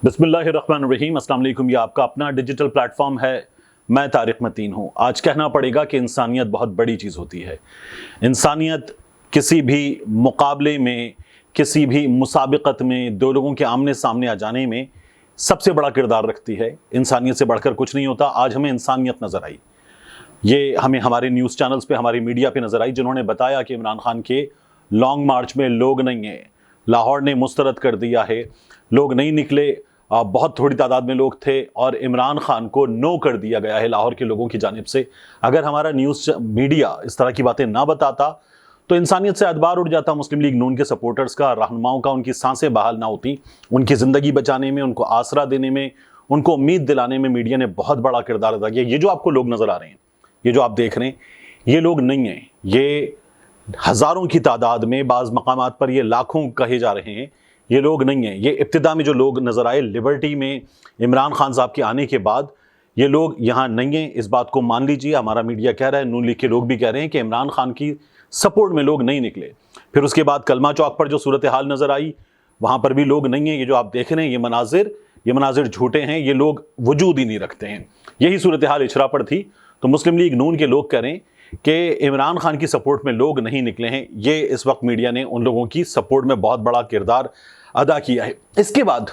بسم اللہ الرحمن الرحیم۔ السلام علیکم۔ یہ آپ کا اپنا ڈیجیٹل پلیٹ فارم ہے، میں طارق متین ہوں۔ آج کہنا پڑے گا کہ انسانیت بہت بڑی چیز ہوتی ہے۔ انسانیت کسی بھی مقابلے میں، کسی بھی مسابقت میں دو لوگوں کے آمنے سامنے آ جانے میں سب سے بڑا کردار رکھتی ہے۔ انسانیت سے بڑھ کر کچھ نہیں ہوتا۔ آج ہمیں انسانیت نظر آئی، یہ ہمیں ہمارے نیوز چینلز پہ، ہماری میڈیا پہ نظر آئی، جنہوں نے بتایا کہ عمران خان کے لانگ مارچ میں لوگ نہیں ہیں، لاہور نے مسترد کر دیا ہے، لوگ نہیں نکلے، بہت تھوڑی تعداد میں لوگ تھے اور عمران خان کو نو کر دیا گیا ہے لاہور کے لوگوں کی جانب سے۔ اگر ہمارا نیوز میڈیا اس طرح کی باتیں نہ بتاتا تو انسانیت سے اعتبار اٹھ جاتا، مسلم لیگ نون کے سپورٹرز کا، رہنماؤں کا، ان کی سانسیں بحال نہ ہوتی۔ ان کی زندگی بچانے میں، ان کو آسرا دینے میں، ان کو امید دلانے میں میڈیا نے بہت بڑا کردار ادا کیا۔ یہ جو آپ کو لوگ نظر آ رہے ہیں، یہ جو آپ دیکھ رہے ہیں، یہ لوگ نہیں ہیں، یہ ہزاروں کی تعداد میں، بعض مقامات پر یہ لاکھوں کہے جا رہے ہیں، یہ لوگ نہیں ہیں۔ یہ ابتدا میں جو لوگ نظر آئے لبرٹی میں عمران خان صاحب کے آنے کے بعد، یہ لوگ یہاں نہیں ہیں۔ اس بات کو مان لیجئے، ہمارا میڈیا کہہ رہا ہے، نون لیگ کے لوگ بھی کہہ رہے ہیں کہ عمران خان کی سپورٹ میں لوگ نہیں نکلے۔ پھر اس کے بعد کلمہ چوک پر جو صورتحال نظر آئی، وہاں پر بھی لوگ نہیں ہیں۔ یہ جو آپ دیکھ رہے ہیں، یہ مناظر جھوٹے ہیں، یہ لوگ وجود ہی نہیں رکھتے ہیں۔ یہی صورتحال اچھرا پر تھی، تو مسلم لیگ نون کے لوگ کہہ رہے ہیں کہ عمران خان کی سپورٹ میں لوگ نہیں نکلے ہیں۔ یہ اس وقت میڈیا نے ان لوگوں کی سپورٹ میں بہت بڑا کردار ادا کیا ہے۔ اس کے بعد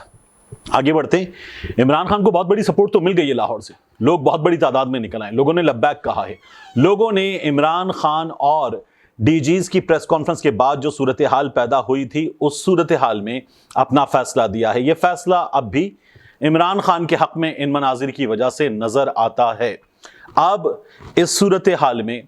آگے بڑھتے ہیں۔ عمران خان کو بہت بڑی سپورٹ تو مل گئی ہے لاہور سے، لوگ بہت بڑی تعداد میں نکل آئے، لوگوں نے لبیک کہا ہے، لوگوں نے عمران خان اور ڈی جیز کی پریس کانفرنس کے بعد جو صورتحال پیدا ہوئی تھی، اس صورتحال میں اپنا فیصلہ دیا ہے۔ یہ فیصلہ اب بھی عمران خان کے حق میں ان مناظر کی وجہ سے نظر آتا ہے۔ اب اس صورتحال میں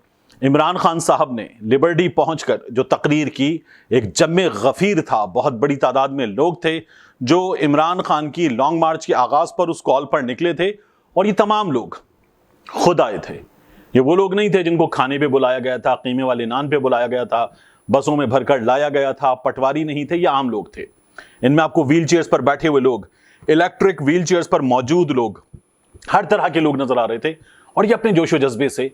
عمران خان صاحب نے لبرٹی پہنچ کر جو تقریر کی، ایک جم غفیر تھا، بہت بڑی تعداد میں لوگ تھے جو عمران خان کی لانگ مارچ کے آغاز پر اس کال پر نکلے تھے، اور یہ تمام لوگ خود آئے تھے۔ یہ وہ لوگ نہیں تھے جن کو کھانے پہ بلایا گیا تھا، قیمے والے نان پہ بلایا گیا تھا، بسوں میں بھر کر لایا گیا تھا، پٹواری نہیں تھے، یہ عام لوگ تھے۔ ان میں آپ کو ویل چیئرز پر بیٹھے ہوئے لوگ، الیکٹرک ویل چیئرز پر موجود لوگ، ہر طرح کے لوگ نظر آ رہے تھے، اور یہ اپنے جوش و جذبے سے،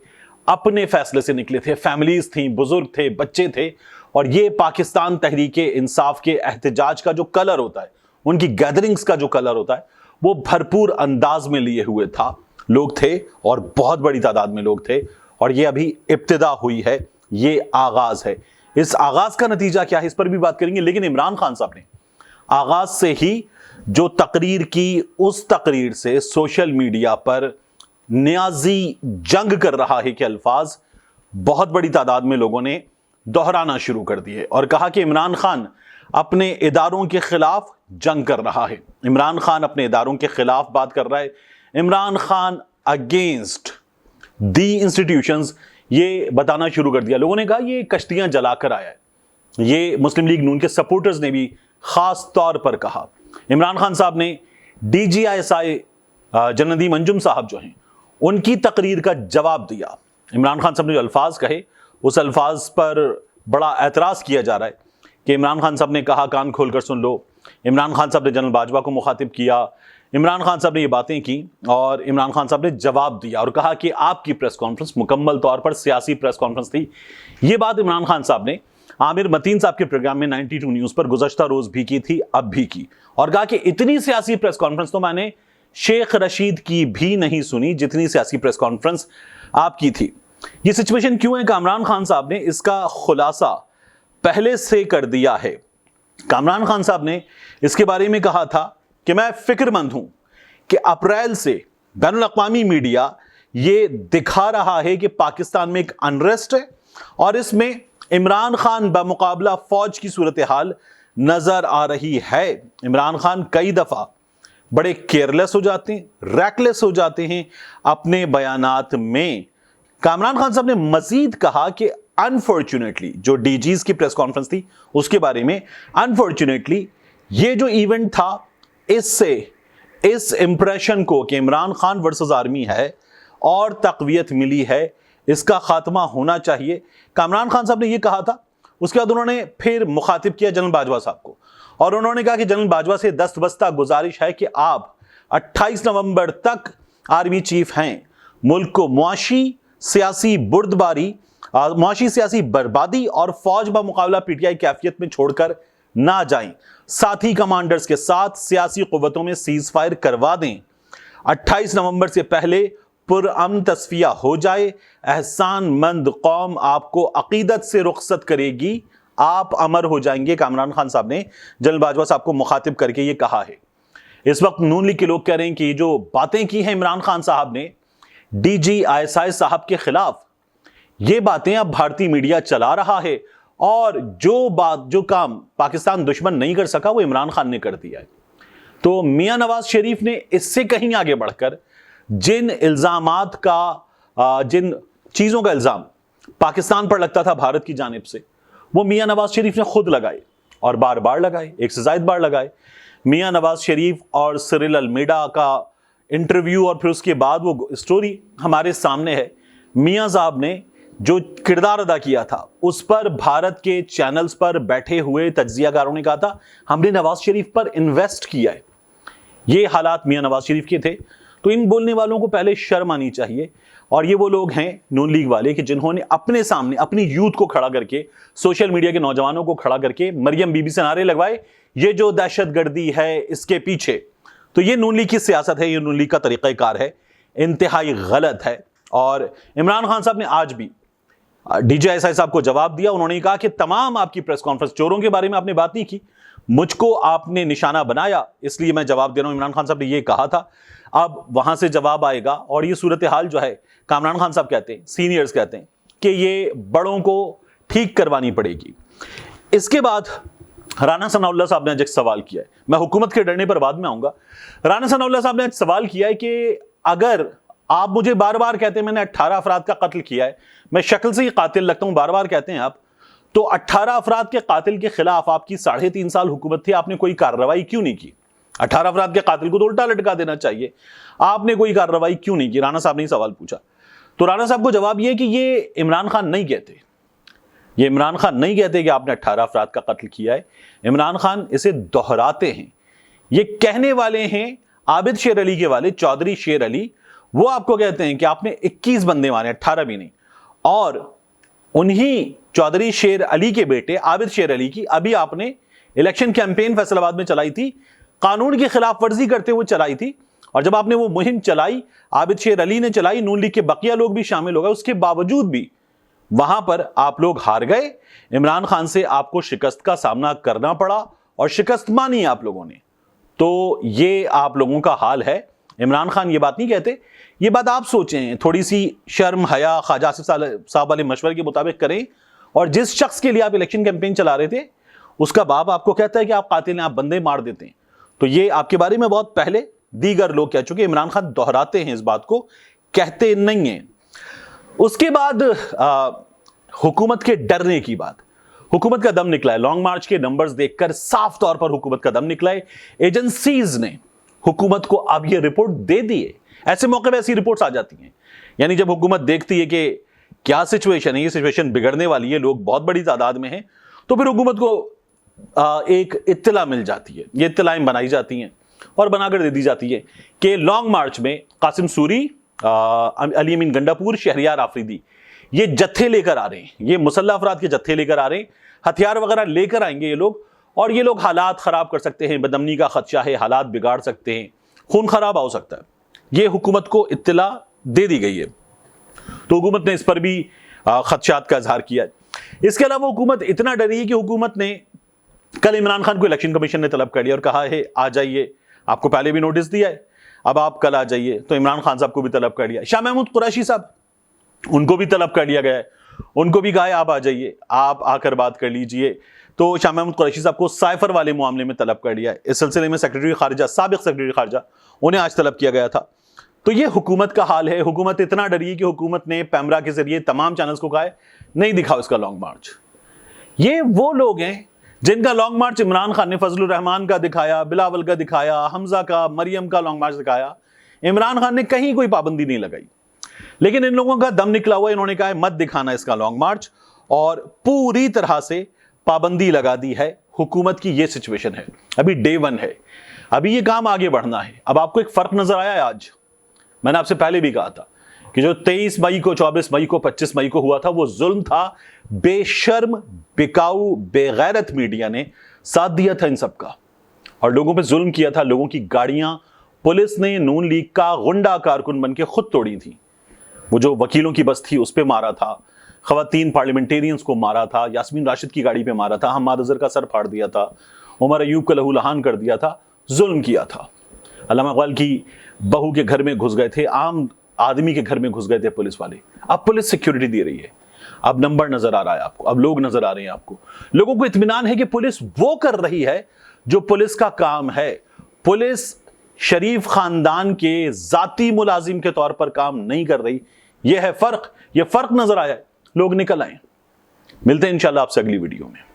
اپنے فیصلے سے نکلے تھے۔ فیملیز تھیں، بزرگ تھے، بچے تھے، اور یہ پاکستان تحریک انصاف کے احتجاج کا جو کلر ہوتا ہے، ان کی گیدرنگز کا جو کلر ہوتا ہے، وہ بھرپور انداز میں لیے ہوئے تھا، لوگ تھے، اور بہت بڑی تعداد میں لوگ تھے۔ اور یہ ابھی ابتدا ہوئی ہے، یہ آغاز ہے۔ اس آغاز کا نتیجہ کیا ہے، اس پر بھی بات کریں گے۔ لیکن عمران خان صاحب نے آغاز سے ہی جو تقریر کی، اس تقریر سے سوشل میڈیا پر نیازی جنگ کر رہا ہے کہ الفاظ بہت بڑی تعداد میں لوگوں نے دہرانا شروع کر دیے، اور کہا کہ عمران خان اپنے اداروں کے خلاف جنگ کر رہا ہے، عمران خان اپنے اداروں کے خلاف بات کر رہا ہے، Imran Khan against the institutions, یہ بتانا شروع کر دیا۔ لوگوں نے کہا یہ کشتیاں جلا کر آیا ہے۔ یہ مسلم لیگ نون کے سپورٹرز نے بھی خاص طور پر کہا۔ عمران خان صاحب نے D G I S I general Nadeem Anjum صاحب جو ہیں، ان کی تقریر کا جواب دیا۔ عمران خان صاحب نے جو الفاظ کہے، اس الفاظ پر بڑا اعتراض کیا جا رہا ہے کہ عمران خان صاحب نے کہا کان کھول کر سن لو۔ عمران خان صاحب نے جنرل باجوہ کو مخاطب کیا، عمران خان صاحب نے یہ باتیں کی، اور عمران خان صاحب نے جواب دیا اور کہا کہ آپ کی پریس کانفرنس مکمل طور پر سیاسی پریس کانفرنس تھی۔ یہ بات عمران خان صاحب نے عامر متین صاحب کے پروگرام میں 92 نیوز پر گزشتہ روز بھی کی تھی، اب بھی کی، اور کہا کہ اتنی سیاسی پریس کانفرنس تو میں نے شیخ رشید کی بھی نہیں سنی جتنی سیاسی پریس کانفرنس آپ کی تھی۔ یہ سچویشن کیوں ہے کہ عمران خان صاحب نے اس کا خلاصہ پہلے سے کر دیا ہے۔ عمران خان صاحب نے اس کے بارے میں کہا تھا کہ میں فکر مند ہوں کہ اپریل سے بین الاقوامی میڈیا یہ دکھا رہا ہے کہ پاکستان میں ایک انریسٹ ہے، اور اس میں عمران خان بمقابلہ فوج کی صورتحال نظر آ رہی ہے۔ عمران خان کئی دفعہ بڑے کیئرلیس ہو جاتے ہیں، ریکلیس ہو جاتے ہیں اپنے بیانات میں۔ عمران خان صاحب نے مزید کہا کہ انفارچونیٹلی جو ڈی جیز کی پریس کانفرنس تھی، اس کے بارے میں انفارچونیٹلی یہ جو ایونٹ تھا، اس سے اس امپریشن کو کہ عمران خان ورسز آرمی ہے اور تقویت ملی ہے، اس کا خاتمہ ہونا چاہیے۔ عمران خان صاحب نے یہ کہا تھا۔ اس کے بعد انہوں نے پھر مخاطب کیا جنرل باجوہ صاحب کو، اور انہوں نے کہا کہ جنرل باجوہ سے دستبستہ گزارش ہے کہ آپ 28 نومبر تک آرمی چیف ہیں، ملک کو معاشی سیاسی بردباری، معاشی سیاسی بربادی اور فوج بمقابلہ پی ٹی آئی کیفیت میں چھوڑ کر نہ جائیں, ساتھی کمانڈرز کے ساتھ سیاسی قوتوں میں سیز فائر کروا دیں, 28 نومبر سے پہلے پرامن تصفیہ ہو جائے, احسان مند قوم آپ کو عقیدت سے رخصت کرے گی, آپ امر ہو جائیں گے. کامران خان صاحب نے جنرل باجوہ صاحب کو مخاطب کر کے یہ کہا ہے. اس وقت نون لیگ کے لوگ کہہ رہے ہیں کہ یہ جو باتیں کی ہیں عمران خان صاحب نے ڈی جی ISI صاحب کے خلاف, یہ باتیں اب بھارتی میڈیا چلا رہا ہے, اور جو کام پاکستان دشمن نہیں کر سکا وہ عمران خان نے کر دیا ہے. تو میاں نواز شریف نے اس سے کہیں آگے بڑھ کر جن الزامات کا جن چیزوں کا الزام پاکستان پر لگتا تھا بھارت کی جانب سے, وہ میاں نواز شریف نے خود لگائے, اور بار بار لگائے, ایک سے زائد بار لگائے. میاں نواز شریف اور سرل المیڈا کا انٹرویو اور پھر اس کے بعد وہ سٹوری ہمارے سامنے ہے. میاں صاحب نے جو کردار ادا کیا تھا اس پر بھارت کے چینلز پر بیٹھے ہوئے تجزیہ کاروں نے کہا تھا ہم نے نواز شریف پر انویسٹ کیا ہے. یہ حالات میاں نواز شریف کے تھے. تو ان بولنے والوں کو پہلے شرم آنی چاہیے, اور یہ وہ لوگ ہیں نون لیگ والے کہ جنہوں نے اپنے سامنے اپنی یوتھ کو کھڑا کر کے, سوشل میڈیا کے نوجوانوں کو کھڑا کر کے مریم بی بی سے نعرے لگوائے یہ جو دہشت گردی ہے اس کے پیچھے. تو یہ نون لیگ کی سیاست ہے, یہ نون لیگ کا طریقہ کار ہے, انتہائی غلط ہے. اور عمران خان صاحب نے آج بھی ڈی جی ISI صاحب کو جواب دیا. انہوں نے کہا کہ تمام آپ کی پریس کانفرنس, چوروں کے بارے میں آپ نے بات نہیں کی, مجھ کو آپ نے نشانہ بنایا اس لیے میں جواب دے رہا ہوں. عمران خان صاحب نے یہ کہا تھا, اب وہاں سے جواب آئے گا. اور یہ صورتحال جو ہے کامران خان صاحب کہتے ہیں, سینئرز کہتے ہیں کہ یہ بڑوں کو ٹھیک کروانی پڑے گی. اس کے بعد رانا ثناء اللہ صاحب نے آج ایک سوال کیا ہے, میں حکومت کے ڈرنے پر بعد میں آؤں گا. رانا ثناء اللہ صاحب نے آج سوال کیا ہے کہ اگر آپ مجھے بار بار کہتے ہیں میں نے 18 افراد کا قتل کیا ہے, میں شکل سے ہی قاتل لگتا ہوں, بار بار کہتے ہیں آپ, تو 18 افراد کے قاتل کے خلاف آپ کی 3.5 سال حکومت تھی, آپ نے کوئی کارروائی کیوں نہیں کی؟ 18 افراد کے قاتل کو تو الٹا لٹکا دینا چاہیے, آپ نے کوئی کارروائی کیوں نہیں کی؟ رانا صاحب نے سوال پوچھا. تو رانا صاحب کو جواب یہ کہ یہ عمران خان نہیں کہتے, یہ عمران خان نہیں کہتے کہ آپ نے 18 افراد کا قتل کیا ہے. عمران خان اسے دہراتے ہیں. یہ کہنے والے ہیں عابد شیر علی کے والد چودھری شیر علی, وہ آپ کو کہتے ہیں کہ آپ نے 21 بندے مارے, 18 بھی نہیں. اور انہی چودھری شیر علی کے بیٹے عابد شیر علی کی ابھی آپ نے الیکشن کیمپین فیصل آباد میں چلائی تھی, قانون کی خلاف ورزی کرتے ہوئے چلائی تھی. اور جب آپ نے وہ مہم چلائی, عابد شیر علی نے چلائی, نون لیگ کے بقیہ لوگ بھی شامل ہو گئے, اس کے باوجود بھی وہاں پر آپ لوگ ہار گئے. عمران خان سے آپ کو شکست کا سامنا کرنا پڑا اور شکست مانی آپ لوگوں نے. تو یہ آپ لوگوں کا حال ہے. عمران خان یہ بات نہیں کہتے, یہ بات آپ سوچیں, تھوڑی سی شرم حیا خواجہ آصف صاحب والے مشورے کے مطابق کریں. اور جس شخص کے لیے آپ الیکشن کیمپین چلا رہے تھے اس کا باپ آپ کو کہتا ہے کہ آپ قاتل ہیں, آپ بندے مار دیتے ہیں. تو یہ آپ کے بارے میں بہت پہلے دیگر لوگ کہہ چکے. عمران خان دہراتے ہیں اس بات کو, کہتے نہیں ہیں. اس کے بعد حکومت کے ڈرنے کی بات, حکومت کا دم نکلا ہے. لانگ مارچ کے نمبرز دیکھ کر صاف طور پر حکومت کا دم نکلا ہے. ایجنسیز نے حکومت کو اب یہ رپورٹ دے دی ہے. ایسے موقع پہ ایسی رپورٹس آ جاتی ہیں, یعنی جب حکومت دیکھتی ہے کہ کیا سچویشن ہے, یہ سچویشن بگڑنے والی ہے, لوگ بہت بڑی تعداد میں ہیں, تو پھر حکومت کو ایک اطلاع مل جاتی ہے. یہ اطلاعیں بنائی جاتی ہیں اور بنا کر دے دی جاتی ہے کہ لانگ مارچ میں قاسم سوری, علی امین گنڈاپور, شہریار آفریدی یہ جتھے لے کر آ رہے ہیں, یہ مسلح افراد کے جتھے لے کر آ رہے ہیں, ہتھیار وغیرہ لے کر آئیں گے یہ لوگ, اور یہ لوگ حالات خراب کر سکتے ہیں, بدامنی کا خدشہ ہے, حالات بگاڑ سکتے ہیں, خون خرابہ ہو سکتا ہے. یہ حکومت کو اطلاع دے دی گئی ہے. تو حکومت نے اس پر بھی خدشات کا اظہار کیا ہے. اس کے علاوہ حکومت اتنا ڈری ہے کہ حکومت نے کل عمران خان کو الیکشن کمیشن نے طلب کر لیا اور کہا ہے آ جائیے, آپ کو پہلے بھی نوٹس دیا ہے, اب آپ کل آ جائیے. تو عمران خان صاحب کو بھی طلب کر لیا. شاہ محمود قریشی صاحب, ان کو بھی طلب کر لیا گیا ہے, ان کو بھی کہا ہے آپ آ جائیے, آپ آ کر بات کر لیجئے. تو شاہ محمود قریشی صاحب کو سائفر والے معاملے میں طلب کر لیا ہے. اس سلسلے میں سیکرٹری خارجہ, سابق سیکرٹری خارجہ, انہیں آج طلب کیا گیا تھا. تو یہ حکومت کا حال ہے. حکومت اتنا ڈری کہ حکومت نے پیمرا کے ذریعے تمام چینلز کو کہا ہے نہیں دکھاؤ اس کا لانگ مارچ. یہ وہ لوگ ہیں جن کا لانگ مارچ عمران خان نے فضل الرحمان کا دکھایا, بلاول کا دکھایا, حمزہ کا, مریم کا لانگ مارچ دکھایا. عمران خان نے کہیں کوئی پابندی نہیں لگائی. لیکن ان لوگوں کا دم نکلا ہوا ہے, انہوں نے کہا ہے مت دکھانا اس کا لانگ مارچ, اور پوری طرح سے پابندی لگا دی ہے. حکومت کی یہ سچویشن ہے. ابھی ڈے 1 ہے, ابھی یہ کام آگے بڑھنا ہے. اب آپ کو ایک فرق نظر آیا ہے آج, میں نے آپ سے پہلے بھی کہا تھا کہ جو 23 مئی کو, 24 مئی کو, 25 مئی کو ہوا تھا وہ ظلم تھا. بے شرم, بکاؤ, بے غیرت میڈیا نے ساتھ دیا تھا ان سب کا اور لوگوں پہ ظلم کیا تھا. لوگوں کی گاڑیاں پولیس نے نون لیگ کا غنڈہ کارکن بن کے خود توڑی تھی. وہ جو وکیلوں کی بس تھی اس پہ مارا تھا, خواتین پارلیمنٹیرینز کو مارا تھا, یاسمین راشد کی گاڑی پہ مارا تھا, حماد اظہر کا سر پھاڑ دیا تھا, عمر ایوب کا لہو لہان کر دیا تھا, ظلم کیا تھا. علامہ اقبال کی بہو کے گھر میں گھس گئے تھے, عام آدمی کے گھر میں گھس گئے تھے پولیس والے. اب پولیس سیکیورٹی دے رہی ہے, اب نمبر نظر آ رہا ہے آپ کو, اب لوگ نظر آ رہے ہیں آپ کو. لوگوں کو اطمینان ہے کہ پولیس وہ کر رہی ہے جو پولیس کا کام ہے. پولیس شریف خاندان کے ذاتی ملازم کے طور پر کام نہیں کر رہی. یہ ہے فرق, یہ فرق نظر آیا ہے, لوگ نکل آئے. ملتے ہیں انشاءاللہ آپ سے اگلی ویڈیو میں.